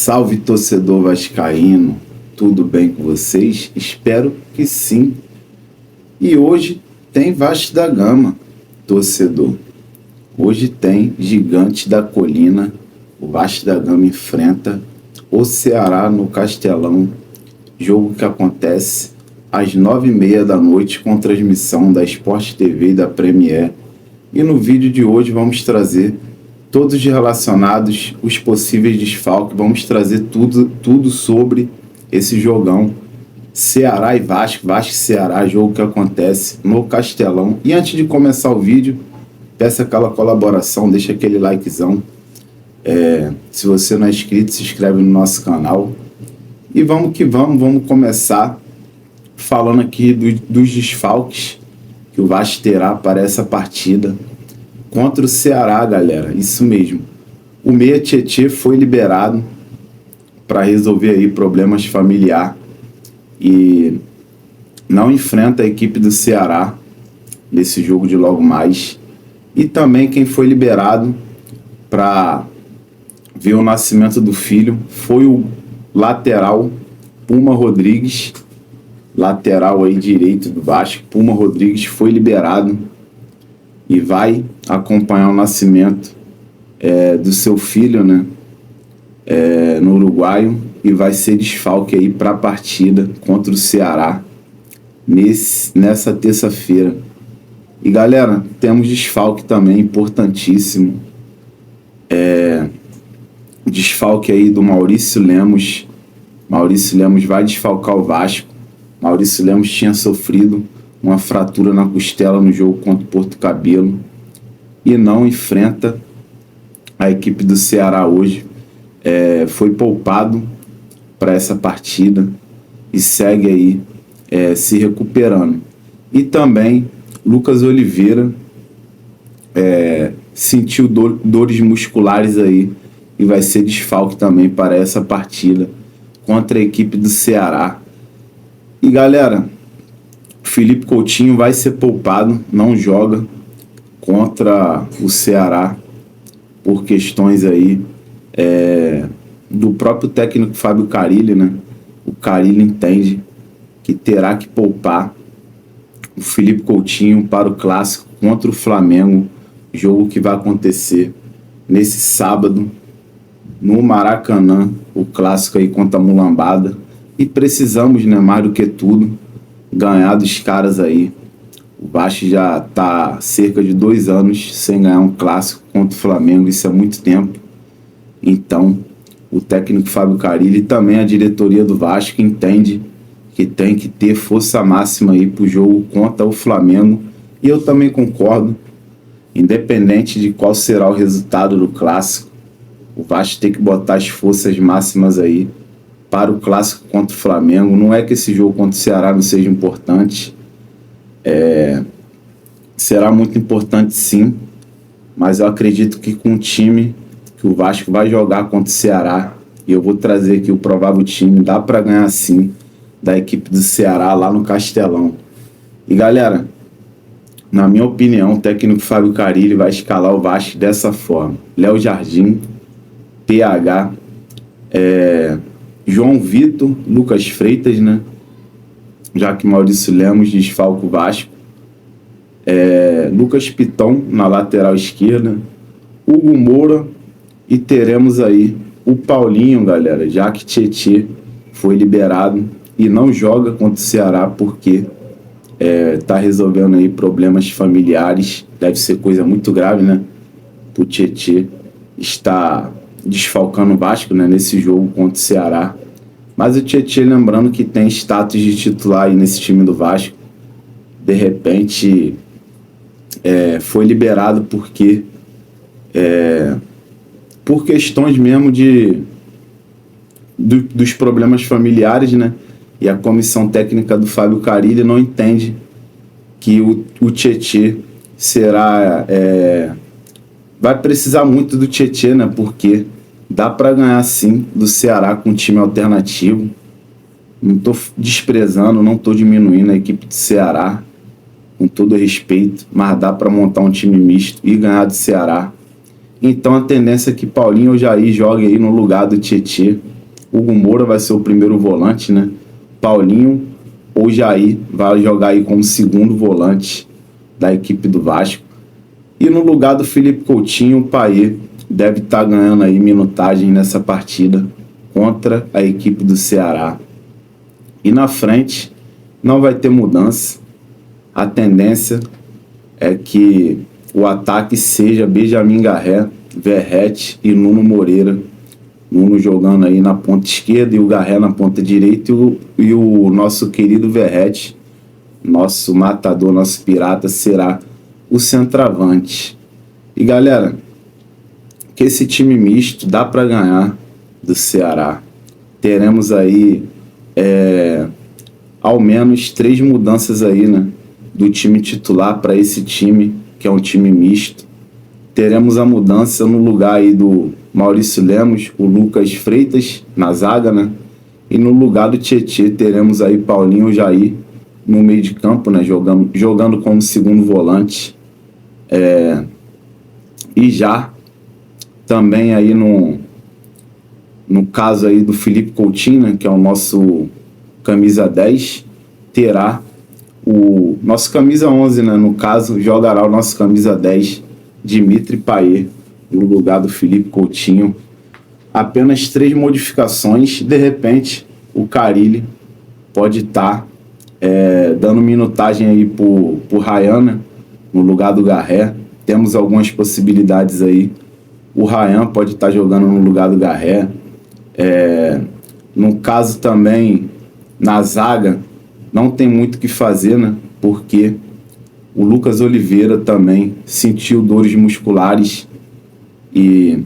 Salve, torcedor vascaíno, tudo bem com vocês? Espero que sim. E hoje tem Vasco da Gama, torcedor. Hoje tem Gigante da Colina. O Vasco da Gama enfrenta o Ceará no Castelão. Jogo que acontece às 9h30 da noite com transmissão da Sport TV e da Premier. E no vídeo de hoje vamos trazer todos relacionados, os possíveis desfalques. Vamos trazer tudo sobre esse jogão Ceará e Vasco, Vasco e Ceará, jogo que acontece no Castelão. E antes de começar o vídeo, peça aquela colaboração, deixa aquele likezão. Se você não é inscrito, se inscreve no nosso canal. E vamos que vamos começar falando aqui dos desfalques que o Vasco terá para essa partida contra o Ceará, galera. Isso mesmo. O meia Tietê foi liberado para resolver aí problemas familiares e não enfrenta a equipe do Ceará nesse jogo de logo mais. E também quem foi liberado para ver o nascimento do filho foi o lateral Puma Rodrigues, lateral aí direito do Vasco. Puma Rodrigues foi liberado e vai acompanhar o nascimento do seu filho, né, no Uruguaio, e vai ser desfalque aí para a partida contra o Ceará nessa terça-feira. E galera, temos desfalque também importantíssimo, desfalque aí do Maurício Lemos. Maurício Lemos vai desfalcar o Vasco. Maurício Lemos tinha sofrido uma fratura na costela no jogo contra o Porto Cabelo e não enfrenta a equipe do Ceará hoje. Foi poupado para essa partida e segue aí se recuperando. E também Lucas Oliveira sentiu dores musculares aí e vai ser desfalque também para essa partida contra a equipe do Ceará. E galera, Felipe Coutinho vai ser poupado, não joga contra o Ceará por questões aí do próprio técnico Fábio Carille, né? O Carille entende que terá que poupar o Felipe Coutinho para o clássico contra o Flamengo, jogo que vai acontecer nesse sábado no Maracanã, o clássico aí contra a Mulambada. E precisamos, né, mais do que tudo, ganhar dos caras aí. O Vasco já está cerca de 2 anos sem ganhar um clássico contra o Flamengo, isso é muito tempo. Então, o técnico Fábio Carille e também a diretoria do Vasco entende que tem que ter força máxima aí para o jogo contra o Flamengo. E eu também concordo, independente de qual será o resultado do clássico, o Vasco tem que botar as forças máximas aí para o clássico contra o Flamengo. Não é que esse jogo contra o Ceará não seja importante, será muito importante sim, mas eu acredito que com o time que o Vasco vai jogar contra o Ceará, e eu vou trazer aqui o provável time, dá para ganhar sim da equipe do Ceará lá no Castelão. E galera, na minha opinião, o técnico Fábio Carille vai escalar o Vasco dessa forma: Léo Jardim, PH, João Vitor, Lucas Freitas, né? Já que Maurício Lemos desfalca o Vasco. Lucas Piton na lateral esquerda, Hugo Moura, e teremos aí o Paulinho, galera, já que Tietê foi liberado e não joga contra o Ceará porque tá resolvendo aí problemas familiares. Deve ser coisa muito grave, né? O Tietê está desfalcando o Vasco, né, nesse jogo contra o Ceará. Mas o Tietê, lembrando que tem status de titular aí nesse time do Vasco, de repente foi liberado porque por questões mesmo dos problemas familiares, né? E a comissão técnica do Fábio Carille não entende que o Tietê será vai precisar muito do Tietê, né? Porque dá para ganhar sim do Ceará com um time alternativo. Não estou desprezando, não estou diminuindo a equipe do Ceará, com todo respeito, mas dá para montar um time misto e ganhar do Ceará. Então a tendência é que Paulinho ou Jair jogue aí no lugar do Tietê Hugo Moura vai ser o primeiro volante, né? Paulinho ou Jair vai jogar aí como segundo volante da equipe do Vasco. E no lugar do Felipe Coutinho, o Payet deve estar ganhando aí minutagem nessa partida contra a equipe do Ceará. E na frente não vai ter mudança. A tendência é que o ataque seja Benjamin Garré, Verratti e Nuno Moreira. Nuno jogando aí na ponta esquerda e o Garré na ponta direita e o nosso querido Verratti, nosso matador, nosso pirata, será o centroavante. E galera, que esse time misto dá para ganhar do Ceará. Teremos aí ao menos 3 mudanças aí, né, do time titular para esse time, que é um time misto. Teremos a mudança no lugar aí do Maurício Lemos, o Lucas Freitas na zaga, né? E no lugar do Tietê teremos aí Paulinho Jair no meio de campo, né? Jogando como segundo volante. E já também aí no caso aí do Felipe Coutinho, né, que é o nosso camisa 10, terá o nosso camisa 11, né? No caso, jogará o nosso camisa 10, Dimitri Payet, no lugar do Felipe Coutinho. Apenas 3 modificações. De repente, o Carille pode estar dando minutagem aí por Ryan, né, no lugar do Garré. Temos algumas possibilidades aí. O Ryan pode estar jogando no lugar do Garré. No caso também, na zaga, não tem muito o que fazer, né? Porque o Lucas Oliveira também sentiu dores musculares e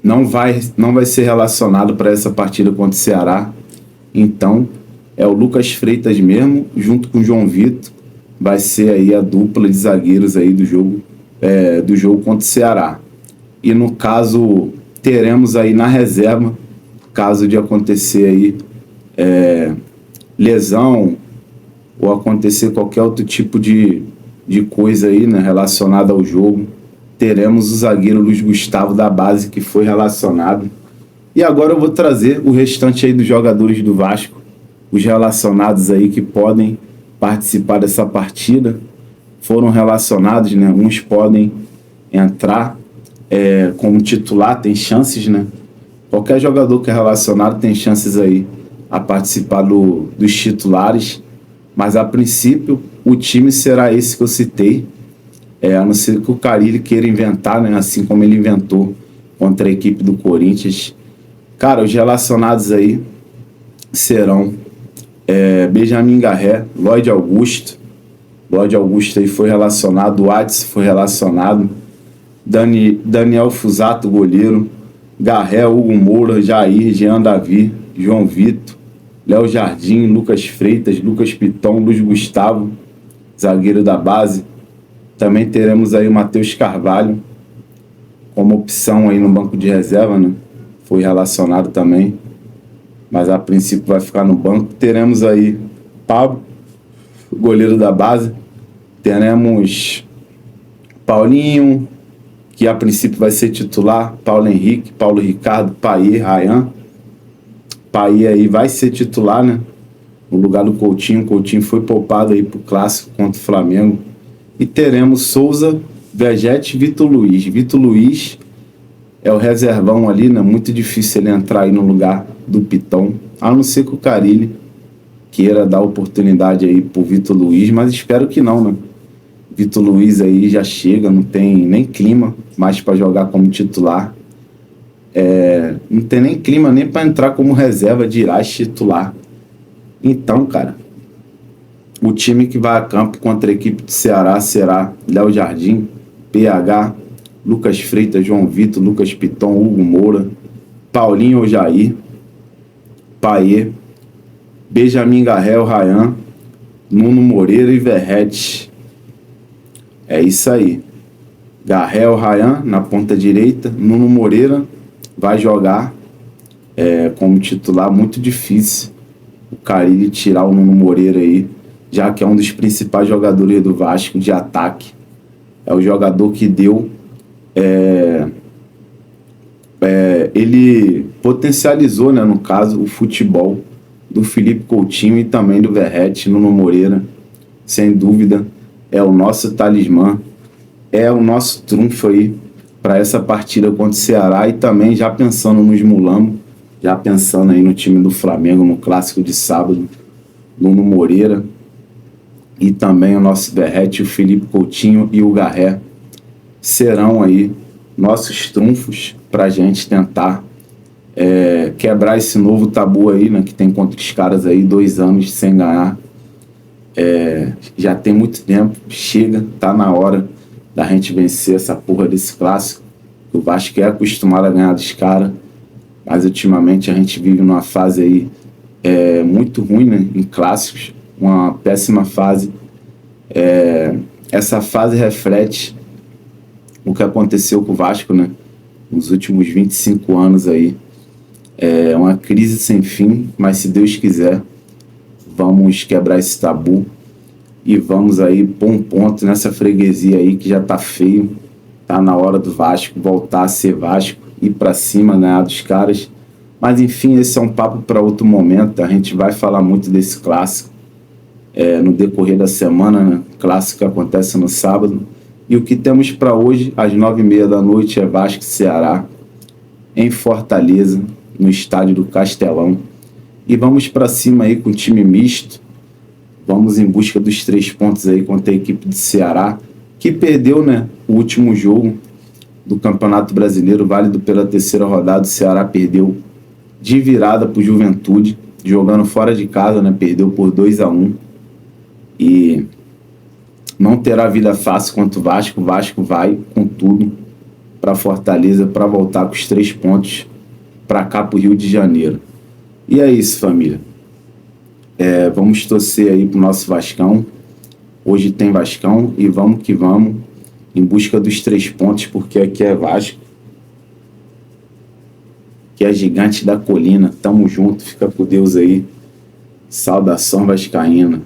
não vai ser relacionado para essa partida contra o Ceará. Então, é o Lucas Freitas mesmo, junto com o João Vitor, vai ser aí a dupla de zagueiros aí do jogo contra o Ceará. E no caso, teremos aí na reserva, caso de acontecer aí lesão ou acontecer qualquer outro tipo de coisa aí, né, relacionada ao jogo, teremos o zagueiro Luiz Gustavo da base, que foi relacionado. E agora eu vou trazer o restante aí dos jogadores do Vasco, os relacionados aí que podem participar dessa partida. Foram relacionados, né? Uns podem entrar como titular, tem chances, né? Qualquer jogador que é relacionado tem chances aí a participar dos titulares, mas a princípio o time será esse que eu citei, a não ser que o Carille queira inventar, né? Assim como ele inventou contra a equipe do Corinthians. Cara, os relacionados aí serão Benjamin Garré, Lloyd Augusto aí foi relacionado, o Adson foi relacionado, Daniel Fusato, goleiro, Garré, Hugo Moura, Jair, Jean Davi, João Vitor, Léo Jardim, Lucas Freitas, Lucas Piton, Luiz Gustavo, zagueiro da base. Também teremos aí o Matheus Carvalho como opção aí no banco de reserva, né? Foi relacionado também, mas a princípio vai ficar no banco. Teremos aí Pablo, goleiro da base. Teremos Paulinho, que a princípio vai ser titular, Paulo Henrique, Paulo Ricardo, Payet, Ryan. Payet aí vai ser titular, né? No lugar do Coutinho. O Coutinho foi poupado aí pro clássico contra o Flamengo. E teremos Souza, Verratti e Vitor Luiz. Vitor Luiz é o reservão ali, né? Muito difícil ele entrar aí no lugar do Piton, a não ser que o Carille queira dar oportunidade aí pro Vitor Luiz, mas espero que não, né? Vitor Luiz aí já chega, não tem nem clima mais para jogar como titular. Não tem nem clima nem para entrar como reserva de Irás titular. Então, cara, o time que vai a campo contra a equipe do Ceará será Léo Jardim, PH, Lucas Freitas, João Vitor, Lucas Piton, Hugo Moura, Paulinho ou Jair, Payet, Benjamin Garré, Ryan, Nuno Moreira e Verratti. É isso aí. Garré, Ryan na ponta direita, Nuno Moreira vai jogar como titular. Muito difícil o Carille tirar o Nuno Moreira aí, já que é um dos principais jogadores do Vasco de ataque. É o jogador que deu ele potencializou, né, no caso, o futebol do Felipe Coutinho e também do Verratti, Nuno Moreira. Sem dúvida, é o nosso talismã, é o nosso trunfo aí para essa partida contra o Ceará. E também já pensando nos Mulambos, já pensando aí no time do Flamengo, no clássico de sábado, Nuno Moreira e também o nosso Verratti, o Felipe Coutinho e o Garré serão aí nossos trunfos para a gente tentar quebrar esse novo tabu aí, né, que tem contra os caras aí, 2 anos sem ganhar. Já tem muito tempo, chega, tá na hora da gente vencer essa porra desse clássico. O Vasco é acostumado a ganhar dos caras, mas ultimamente a gente vive numa fase aí muito ruim, né, em clássicos, uma péssima fase. Essa fase reflete o que aconteceu com o Vasco, né, nos últimos 25 anos aí. É uma crise sem fim, mas se Deus quiser, vamos quebrar esse tabu e vamos aí pôr um ponto nessa freguesia aí que já tá feio. Tá na hora do Vasco voltar a ser Vasco, ir pra cima, ganhar dos caras. Mas enfim, esse é um papo para outro momento. A gente vai falar muito desse clássico no decorrer da semana, né? O clássico acontece no sábado. E o que temos para hoje, às 9h30 da noite, é Vasco e Ceará, em Fortaleza, no estádio do Castelão. E vamos para cima aí com o time misto. Vamos em busca dos 3 pontos aí contra a equipe do Ceará, que perdeu, né, o último jogo do Campeonato Brasileiro, válido pela 3ª rodada. O Ceará perdeu de virada para o Juventude, jogando fora de casa, né, perdeu por 2-1. E não terá vida fácil contra o Vasco. O Vasco vai com tudo para Fortaleza para voltar com os 3 pontos para cá, para o Rio de Janeiro. E é isso, família. Vamos torcer aí pro nosso Vascão. Hoje tem Vascão e vamos que vamos em busca dos 3 pontos, porque aqui é Vasco, que é gigante da colina. Tamo junto, fica com Deus aí. Saudação vascaína.